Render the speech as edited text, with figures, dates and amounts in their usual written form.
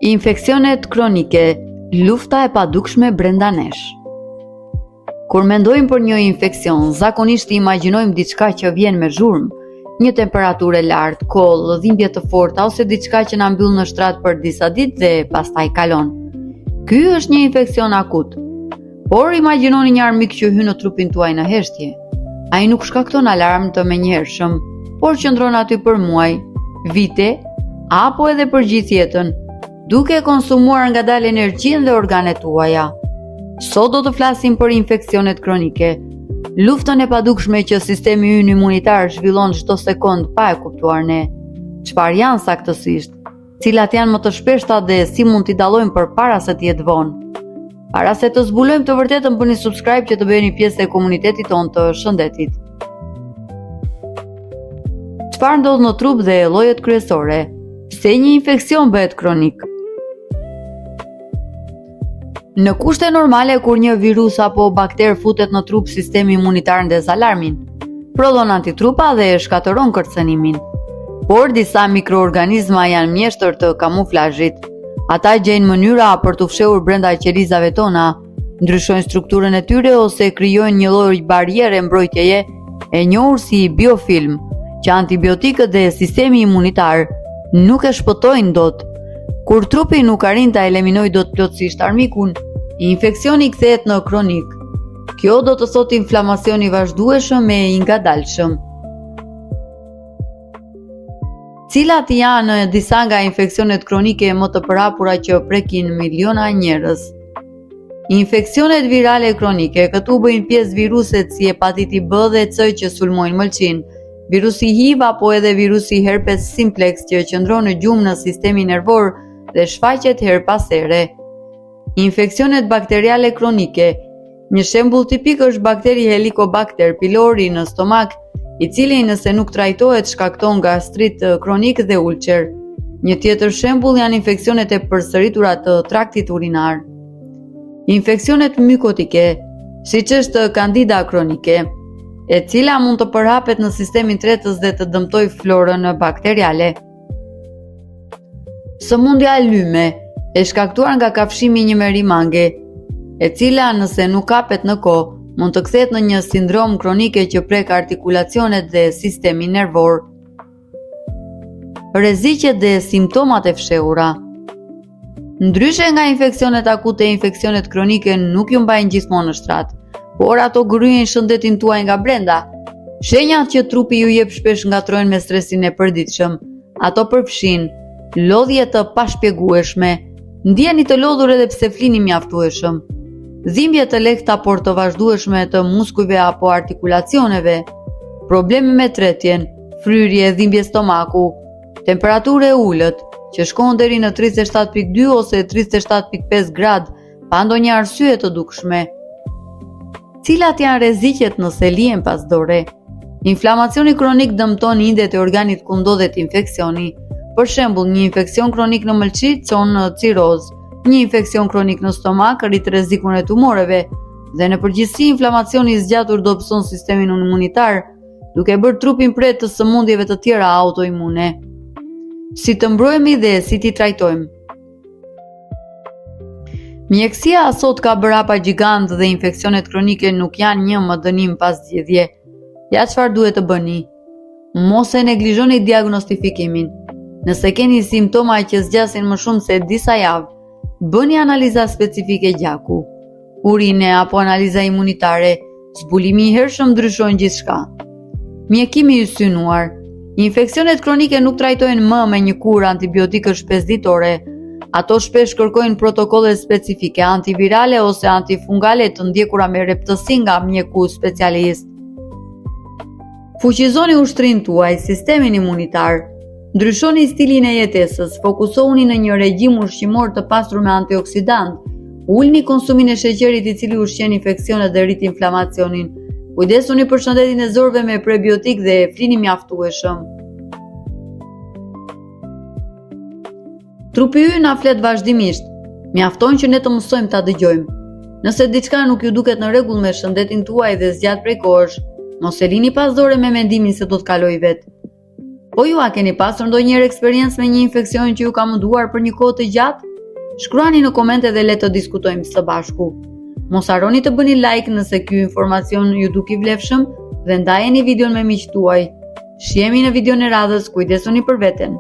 Infeksionet kronike, lufta e padukshme brenda nesh. Kur mendojmë për një infekcion, zakonisht imagjinojmë diçka që vjen me zhurmë, një temperaturë e lartë, koll, dhimbje të forta ose diçka që na mbyll në shtrat për disa ditë dhe pastaj kalon. Ky është një infekcion akut. Por imagjinoni një armik që hyn në trupin tuaj në heshtje. Ai nuk shkakton alarm të menjëhershëm, por qëndron aty për muaj, vite apo edhe për gjithë jetën, duke konsumuar ngadalë energjinë dhe organet tuaja. Sot do të flasim për infeksionet kronike, luftën e padukshme që sistemi ynë imunitar zhvillon çdo sekond pa e kuptuar ne. Çfarë janë saktësisht? Cilat janë më të shpeshta dhe si mund t'i dallojmë përpara se të jetë vonë? Para se të zbulojmë të vërtetën, bëni subscribe që të bëheni pjesë e komunitetit tonë të shëndetit. Çfarë ndodh në trup dhe llojet kryesore? Pse një infekcion bëhet kronik? Në kushte normale, kur një virus apo bakter futet në trup, sistemi imunitar ndez alarmin, prodhon antitrupa dhe shkatëron kërcënimin. Por disa mikroorganizma janë mjeshtër të kamuflazhit. Ata gjejnë mënyra për të fshehur brenda qelizave tona, ndryshojnë strukturën e tyre ose krijojnë një lloj bariere mbrojtjeje e njohur si biofilm, që antibiotikët dhe sistemi imunitar nuk e shpëtojnë dot. Kur trupi nuk arrin ta eliminojë dot plotësisht armikun, infeksioni kthehet në kronik. Kjo do të thotë inflamacion i vazhdueshëm e i ngadalshëm. Cilat janë disa nga infeksionet kronike më të përhapura që prekin miliona njerëz? Infeksionet virale kronike, këtu bëjnë pjesë viruset si hepatiti B dhe C që sulmojnë mëlçin, virusi HIV apo edhe virusi herpes simplex që qëndron në gjumë në sistemin nervor dhe shfaqet her pas here. Infeksionet bakteriale kronike. Një shembull tipik është bakteri Helicobacter pylori në stomak, i cili nëse nuk trajtohet shkakton gastrit kronik dhe ulcer. Një tjetër shembull janë infeksionet e përsëritura të traktit urinar. Infeksionet mykotike, siç është Candida kronike, e cila mund të përhapet në sistemin tretës dhe të dëmtojë florën bakteriale. Sëmundja e lyme, e shkaktuar nga kafshimi një merimange, e cila nëse nuk kapet në kohë, mund të kthehet në një sindrom kronike që prek artikulacionet dhe sistemin nervor. Rreziqet dhe simptomat e fshehura. Ndryshe nga infeksionet akute, infeksionet kronike nuk ju mbajnë gjithmonë në shtrat, por ato gryjnë shëndetin tuaj nga brenda. Shenjat që trupi ju jep shpesh ngatrojnë me stresin e përditshëm. Ato përfshin lodhje të pashpjegueshme, ndjeni të lodhur edhe pse flini mjaftueshëm, dhimbje të lehta por të vazhdueshme të muskujve apo artikulacioneve, probleme me tretjen, fryrje, dhimbje stomaku, temperaturë e ulët, që shkon deri në 37.2 ose 37.5 gradë, pa ndonjë arsye të dukshme. Cilat janë rreziqet nëse lihen pas dore? Inflamacioni kronik dëmton indet e organit ku ndodhet infeksioni. Për shembull, një infeksion kronik në mëlçi çon cirozë, një infeksion kronik në stomak rrit rrezikun e tumoreve, dhe në përgjithësi inflamacioni i zgjatur dobëson sistemin imunitar, duke bërë trupin pret të sëmundjeve të tjera autoimune. Si të mbrojmë dhe si t'i trajtojmë? Mjekësia sot ka bërë hapa gjigant dhe infeksionet kronike nuk janë një më dënim pas zgjedhje. Ja çfarë duhet të bëni? Mos e neglizhoni diagnostifikimin. Nëse keni simptoma që zgjasin më shumë se disa javë, bëni analiza specifike gjaku, urine apo analiza imunitare, zbulimi i hershëm ndryshon gjithçka. Mjekimi i synuar. Infeksionet kronike nuk trajtohen më me një kurë antibiotikësh pesditore. Ato shpesh kërkojnë protokolle specifike antivirale ose antifungale të ndjekura me reptësi nga mjeku specialist. Fuqizoni ushtrinë tuaj, sistemin imunitar. Ndryshoni stilin e jetesës, fokusohuni në një regjim ushqimor të pasur me antioksidant, ulni konsumin e sheqerit i cili ushqen infeksionet dhe rrit inflamacionin, kujdesuni për shëndetin e zorëve me prebiotik dhe flini mjaftueshëm. Trupi ynë na flet vazhdimisht, mjafton që ne të mësojmë ta dëgjojmë. Nëse diçka nuk ju duket në rregull me shëndetin tuaj dhe zgjat prej kohësh, mos e lini pas dore me mendimin se do të kalojë vetë. Po ju a keni pasur ndonjëherë eksperiencë me një infeksion që ju ka munduar për një kohë të gjatë? Shkruani në komente dhe le të diskutojmë së bashku. Mos harroni të bëni like nëse ky informacion ju duk I vlefshëm dhe ndajeni videon me miqtë tuaj. Shihemi në videon e radhës, kujdesuni për veten.